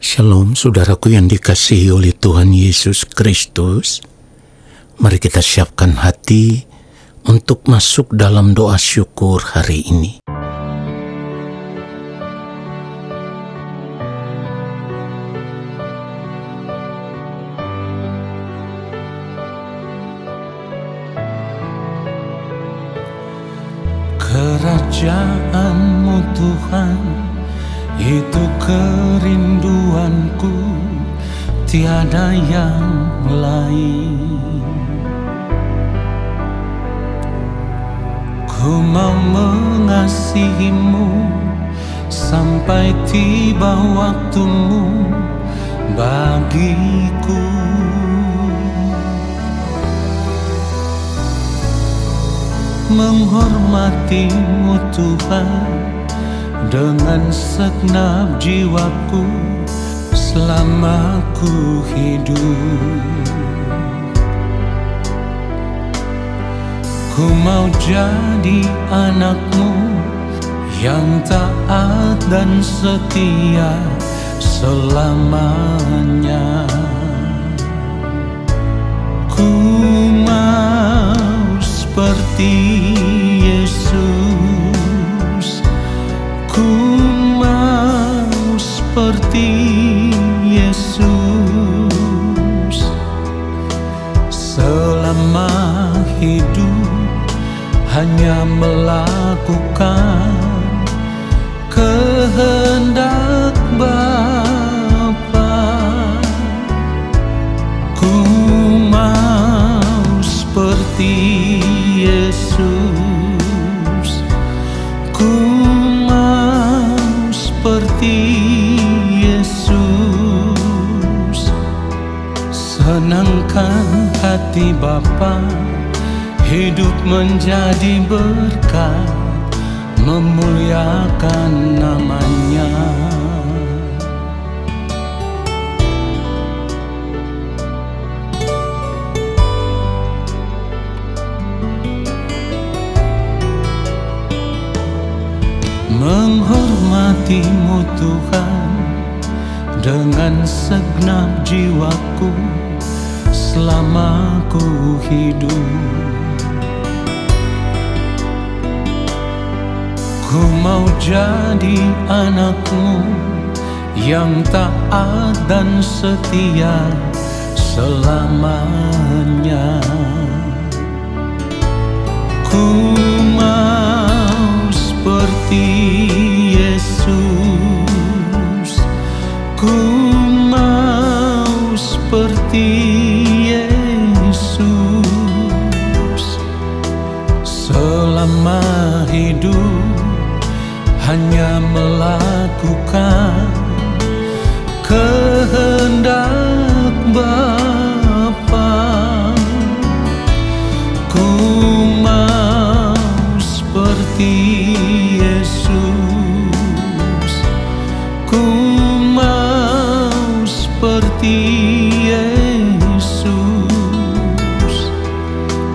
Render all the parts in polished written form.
Shalom saudaraku yang dikasihi oleh Tuhan Yesus Kristus. Mari kita siapkan hati untuk masuk dalam doa syukur hari ini. Kerajaan-Mu Tuhan, itu kerinduanku, tiada yang lain. Ku mau mengasihi-Mu sampai tiba waktu-Mu bagiku. Menghormati-Mu Tuhan dengan segenap jiwaku selama ku hidup. Ku mau jadi anak-Mu yang taat dan setia selamanya. Ku mau seperti Yesus, ku mau seperti Yesus. Selama hidup hanya melakukan kehendak Bapa. Ku mau seperti Yesus, ku mau seperti Yesus. Senangkan hati Bapa, hidup menjadi berkat, memuliakan nama-Nya. Menghormati-Mu Tuhan dengan segenap jiwaku selama ku hidup. Ku mau jadi anak-Mu yang taat dan setia selamanya. Ku mau seperti Yesus, ku mau seperti Yesus. Selama hidup hanya melakukan kehendak Bapa. Ku mau seperti Yesus, ku mau seperti Yesus.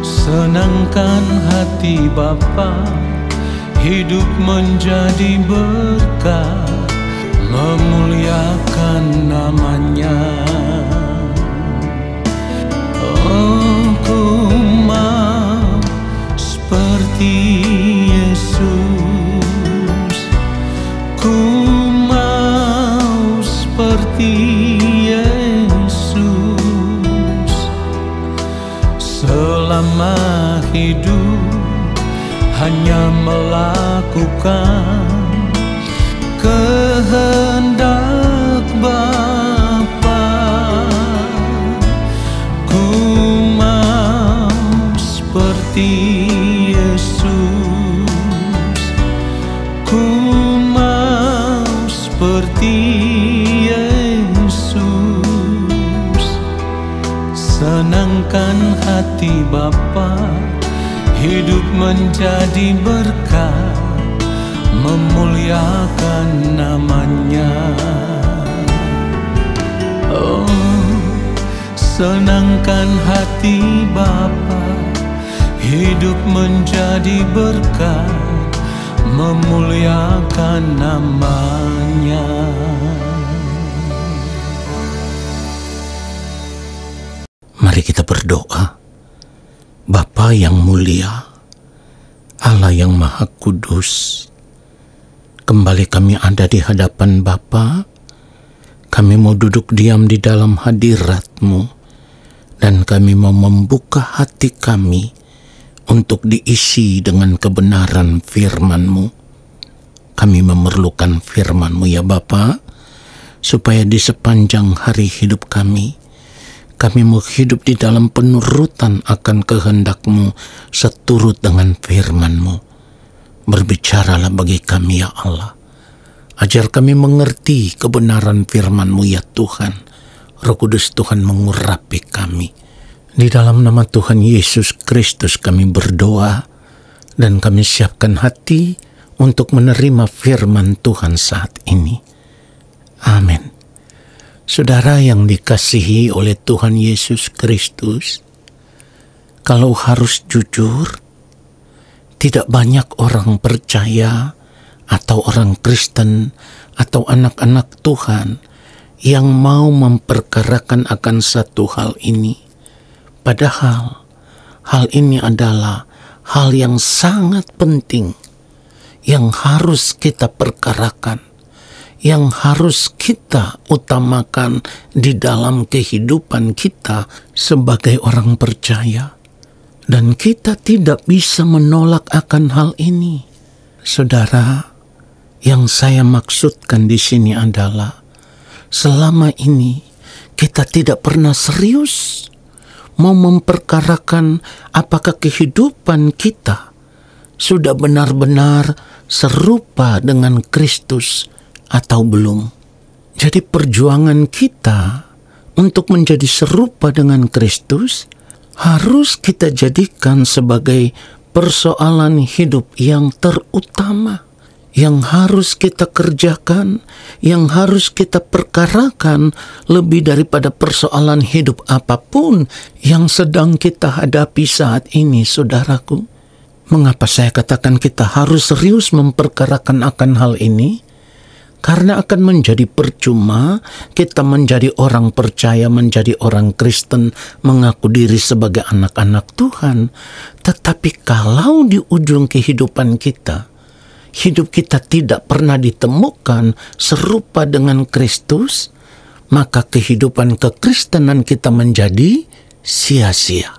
Senangkan hati Bapa, hidup menjadi berkat, memuliakan nama-Nya. Oh, ku mau seperti Yesus, ku mau seperti Yesus. Selama hidup hanya melakukan kehendak Bapa. Ku mau seperti Yesus, ku mau seperti Yesus. Senangkan hati Bapa, hidup menjadi berkat, memuliakan nama-Nya. Oh, senangkan hati Bapa, hidup menjadi berkat, memuliakan nama-Nya. Mari kita berdoa. Bapa yang mulia, Allah yang Maha Kudus, kembali kami ada di hadapan Bapa. Kami mau duduk diam di dalam hadirat-Mu, dan kami mau membuka hati kami untuk diisi dengan kebenaran firman-Mu. Kami memerlukan firman-Mu ya Bapa, supaya di sepanjang hari hidup kami mau hidup di dalam penurutan akan kehendak-Mu seturut dengan firman-Mu. Berbicaralah bagi kami ya Allah. Ajar kami mengerti kebenaran firman-Mu ya Tuhan. Roh Kudus Tuhan mengurapi kami. Di dalam nama Tuhan Yesus Kristus kami berdoa, dan kami siapkan hati untuk menerima firman Tuhan saat ini. Amin. Saudara yang dikasihi oleh Tuhan Yesus Kristus, kalau harus jujur, tidak banyak orang percaya atau orang Kristen atau anak-anak Tuhan yang mau memperkarakan akan satu hal ini. Padahal hal ini adalah hal yang sangat penting yang harus kita perkarakan, yang harus kita utamakan di dalam kehidupan kita sebagai orang percaya. Dan kita tidak bisa menolak akan hal ini. Saudara, yang saya maksudkan di sini adalah selama ini kita tidak pernah serius mau memperkarakan apakah kehidupan kita sudah benar-benar serupa dengan Kristus atau belum. Jadi perjuangan kita untuk menjadi serupa dengan Kristus harus kita jadikan sebagai persoalan hidup yang terutama, yang harus kita kerjakan, yang harus kita perkarakan lebih daripada persoalan hidup apapun yang sedang kita hadapi saat ini, saudaraku. Mengapa saya katakan kita harus serius memperkarakan akan hal ini? Karena akan menjadi percuma kita menjadi orang percaya, menjadi orang Kristen, mengaku diri sebagai anak-anak Tuhan. Tetapi kalau di ujung kehidupan kita, hidup kita tidak pernah ditemukan serupa dengan Kristus, maka kehidupan kekristenan kita menjadi sia-sia.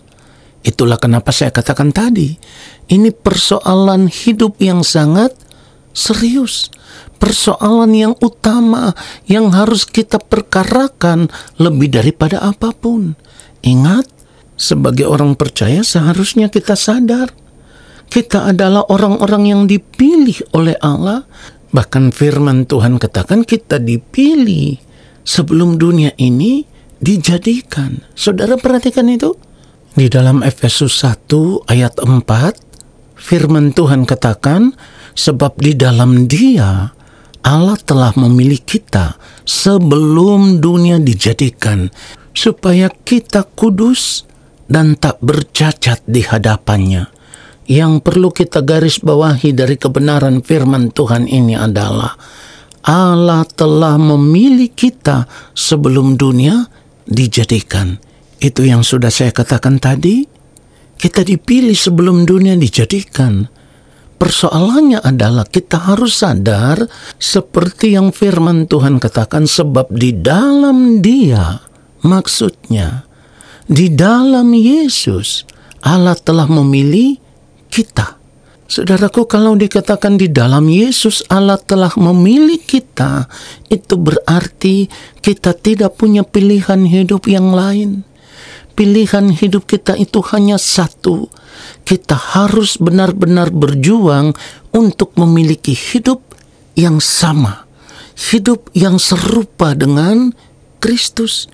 Itulah kenapa saya katakan tadi, ini persoalan hidup yang sangat serius. Persoalan yang utama yang harus kita perkarakan lebih daripada apapun. Ingat, sebagai orang percaya seharusnya kita sadar kita adalah orang-orang yang dipilih oleh Allah. Bahkan firman Tuhan katakan kita dipilih sebelum dunia ini dijadikan. Saudara perhatikan itu. Di dalam Efesus 1 ayat 4, firman Tuhan katakan, sebab di dalam Dia Allah telah memilih kita sebelum dunia dijadikan, supaya kita kudus dan tak bercacat di hadapannya. Yang perlu kita garis bawahi dari kebenaran firman Tuhan ini adalah Allah telah memilih kita sebelum dunia dijadikan. Itu yang sudah saya katakan tadi. Kita dipilih sebelum dunia dijadikan. Persoalannya adalah kita harus sadar seperti yang firman Tuhan katakan, sebab di dalam Dia, maksudnya di dalam Yesus, Allah telah memilih kita. Saudaraku, kalau dikatakan di dalam Yesus Allah telah memilih kita, itu berarti kita tidak punya pilihan hidup yang lain. Pilihan hidup kita itu hanya satu. Kita harus benar-benar berjuang untuk memiliki hidup yang sama, hidup yang serupa dengan Kristus.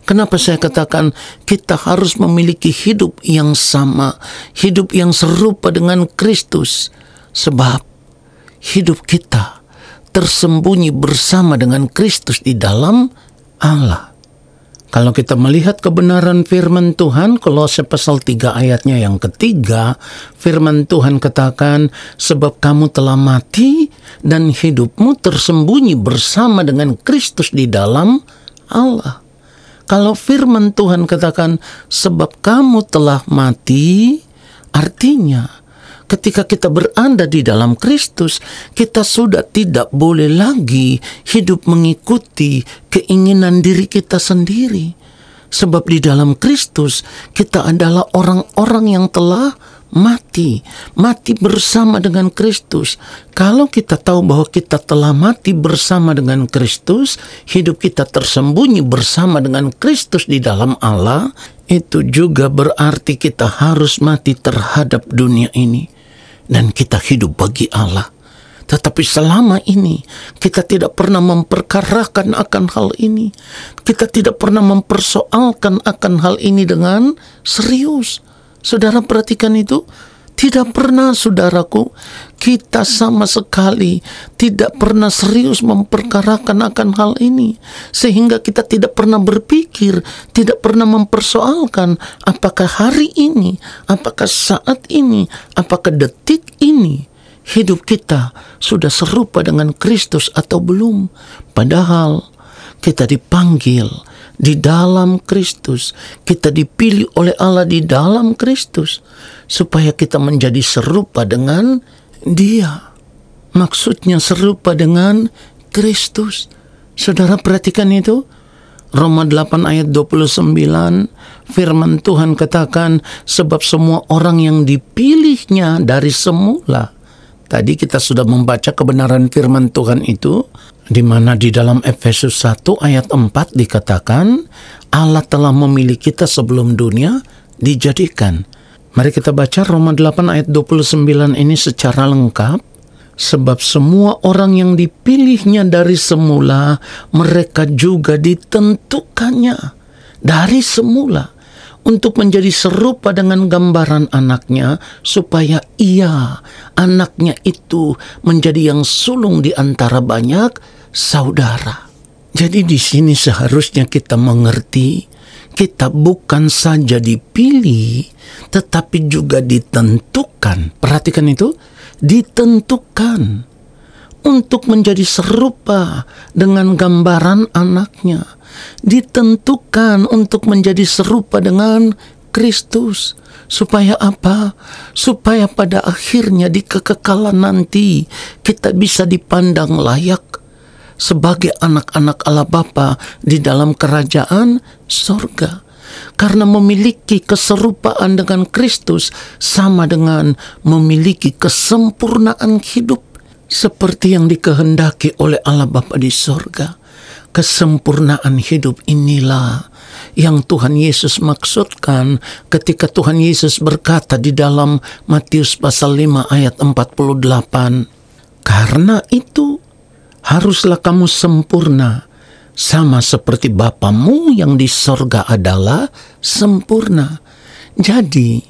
Kenapa saya katakan kita harus memiliki hidup yang sama, hidup yang serupa dengan Kristus? Sebab hidup kita tersembunyi bersama dengan Kristus di dalam Allah. Kalau kita melihat kebenaran firman Tuhan, Kolose pasal 3 ayatnya yang ketiga, firman Tuhan katakan, sebab kamu telah mati dan hidupmu tersembunyi bersama dengan Kristus di dalam Allah. Kalau firman Tuhan katakan, sebab kamu telah mati, artinya ketika kita berada di dalam Kristus, kita sudah tidak boleh lagi hidup mengikuti keinginan diri kita sendiri. Sebab di dalam Kristus, kita adalah orang-orang yang telah mati bersama dengan Kristus. Kalau kita tahu bahwa kita telah mati bersama dengan Kristus, hidup kita tersembunyi bersama dengan Kristus di dalam Allah, itu juga berarti kita harus mati terhadap dunia ini dan kita hidup bagi Allah. Tetapi selama ini kita tidak pernah memperkarakan akan hal ini. Kita tidak pernah mempersoalkan akan hal ini dengan serius. Saudara perhatikan itu. Tidak pernah, saudaraku, kita sama sekali tidak pernah serius memperkarakan akan hal ini. Sehingga kita tidak pernah berpikir, tidak pernah mempersoalkan apakah hari ini, apakah saat ini, apakah detik ini hidup kita sudah serupa dengan Kristus atau belum. Padahal kita dipanggil di dalam Kristus, kita dipilih oleh Allah di dalam Kristus supaya kita menjadi serupa dengan Dia. Maksudnya serupa dengan Kristus. Saudara perhatikan itu. Roma 8 ayat 29, firman Tuhan katakan, sebab semua orang yang dipilihnya dari semula. Tadi kita sudah membaca kebenaran firman Tuhan itu, di mana di dalam Efesus 1 ayat 4 dikatakan, Allah telah memilih kita sebelum dunia dijadikan. Mari kita baca Roma 8 ayat 29 ini secara lengkap. Sebab semua orang yang dipilihnya dari semula, mereka juga ditentukannya dari semula untuk menjadi serupa dengan gambaran anaknya, supaya ia, anaknya itu, menjadi yang sulung di antara banyak saudara. Jadi di sini seharusnya kita mengerti, kita bukan saja dipilih, tetapi juga ditentukan. Perhatikan itu, ditentukan untuk menjadi serupa dengan gambaran anaknya. Ditentukan untuk menjadi serupa dengan Kristus. Supaya apa? Supaya pada akhirnya di kekekalan nanti kita bisa dipandang layak sebagai anak-anak Allah Bapa di dalam kerajaan sorga. Karena memiliki keserupaan dengan Kristus sama dengan memiliki kesempurnaan hidup seperti yang dikehendaki oleh Allah Bapa di sorga. Kesempurnaan hidup inilah yang Tuhan Yesus maksudkan ketika Tuhan Yesus berkata di dalam Matius pasal 5 ayat 48. Karena itu haruslah kamu sempurna, sama seperti Bapamu yang di sorga adalah sempurna. Jadi,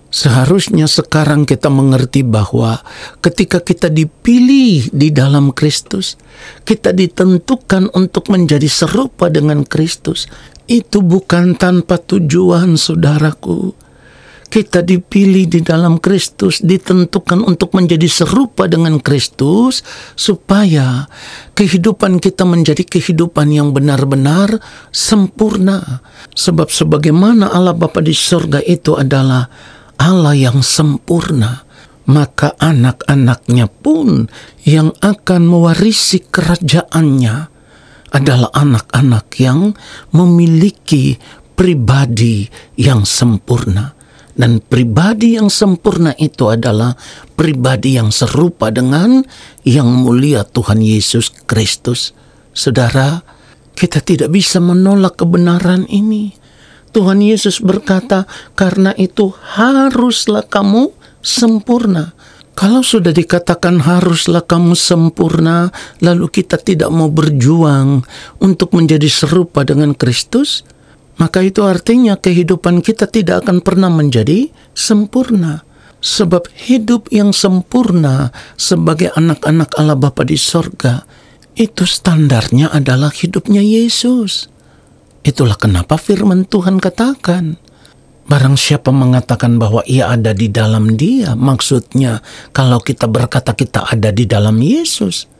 seharusnya sekarang kita mengerti bahwa ketika kita dipilih di dalam Kristus, kita ditentukan untuk menjadi serupa dengan Kristus. Itu bukan tanpa tujuan, saudaraku. Kita dipilih di dalam Kristus, ditentukan untuk menjadi serupa dengan Kristus, supaya kehidupan kita menjadi kehidupan yang benar-benar sempurna. Sebab sebagaimana Allah Bapa di surga itu adalah Allah yang sempurna, maka anak-anaknya pun yang akan mewarisi kerajaannya adalah anak-anak yang memiliki pribadi yang sempurna. Dan pribadi yang sempurna itu adalah pribadi yang serupa dengan yang mulia Tuhan Yesus Kristus. Saudara, kita tidak bisa menolak kebenaran ini. Tuhan Yesus berkata, karena itu haruslah kamu sempurna. Kalau sudah dikatakan haruslah kamu sempurna, lalu kita tidak mau berjuang untuk menjadi serupa dengan Kristus, maka itu artinya kehidupan kita tidak akan pernah menjadi sempurna. Sebab hidup yang sempurna sebagai anak-anak Allah Bapa di sorga, itu standarnya adalah hidupnya Yesus. Itulah kenapa firman Tuhan katakan, barang siapa mengatakan bahwa ia ada di dalam Dia, maksudnya kalau kita berkata kita ada di dalam Yesus,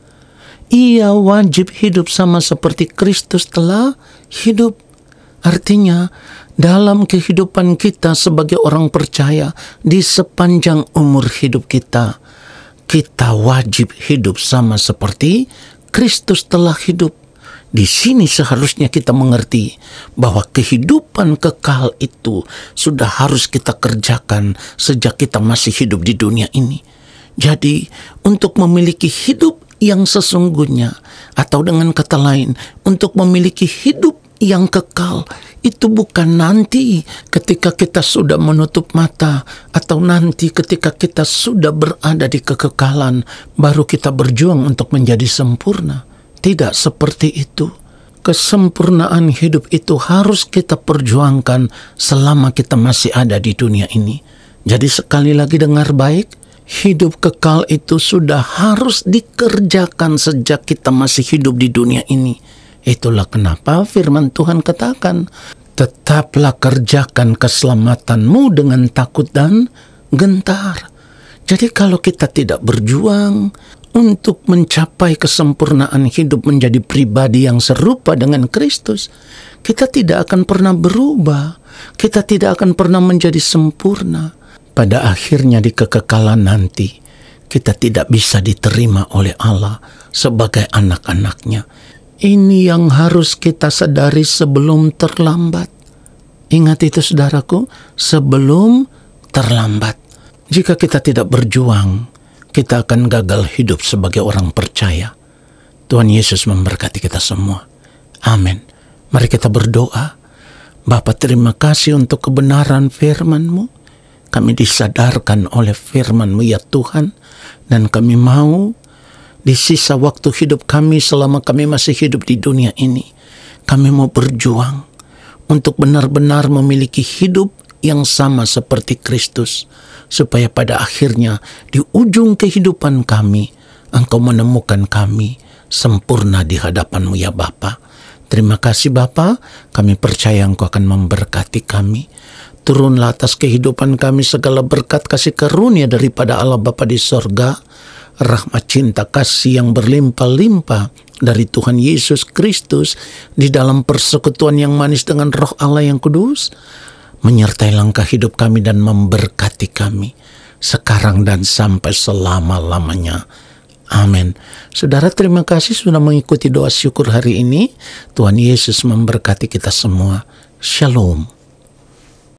ia wajib hidup sama seperti Kristus telah hidup. Artinya, dalam kehidupan kita sebagai orang percaya, di sepanjang umur hidup kita, kita wajib hidup sama seperti Kristus telah hidup. Di sini seharusnya kita mengerti bahwa kehidupan kekal itu sudah harus kita kerjakan sejak kita masih hidup di dunia ini. Jadi, untuk memiliki hidup yang sesungguhnya, atau dengan kata lain, untuk memiliki hidup yang kekal, itu bukan nanti ketika kita sudah menutup mata, atau nanti ketika kita sudah berada di kekekalan, baru kita berjuang untuk menjadi sempurna. Tidak seperti itu. Kesempurnaan hidup itu harus kita perjuangkan selama kita masih ada di dunia ini. Jadi sekali lagi dengar baik, hidup kekal itu sudah harus dikerjakan sejak kita masih hidup di dunia ini. Itulah kenapa firman Tuhan katakan, tetaplah kerjakan keselamatanmu dengan takut dan gentar. Jadi kalau kita tidak berjuang untuk mencapai kesempurnaan hidup menjadi pribadi yang serupa dengan Kristus, kita tidak akan pernah berubah. Kita tidak akan pernah menjadi sempurna. Pada akhirnya di kekekalan nanti, kita tidak bisa diterima oleh Allah sebagai anak-anaknya. Ini yang harus kita sadari sebelum terlambat. Ingat itu saudaraku, sebelum terlambat. Jika kita tidak berjuang, kita akan gagal hidup sebagai orang percaya. Tuhan Yesus memberkati kita semua. Amin. Mari kita berdoa. Bapa, terima kasih untuk kebenaran firman-Mu. Kami disadarkan oleh firman-Mu ya Tuhan. Dan kami mau di sisa waktu hidup kami selama kami masih hidup di dunia ini, kami mau berjuang untuk benar-benar memiliki hidup yang sama seperti Kristus, supaya pada akhirnya di ujung kehidupan kami, Engkau menemukan kami sempurna di hadapan-Mu ya Bapa. Terima kasih Bapa, kami percaya Engkau akan memberkati kami. Turunlah atas kehidupan kami segala berkat kasih karunia daripada Allah Bapa di sorga, rahmat cinta kasih yang berlimpah-limpah dari Tuhan Yesus Kristus di dalam persekutuan yang manis dengan Roh Allah yang kudus, menyertai langkah hidup kami dan memberkati kami sekarang dan sampai selama-lamanya. Amin. Saudara, terima kasih sudah mengikuti doa syukur hari ini. Tuhan Yesus memberkati kita semua. Shalom.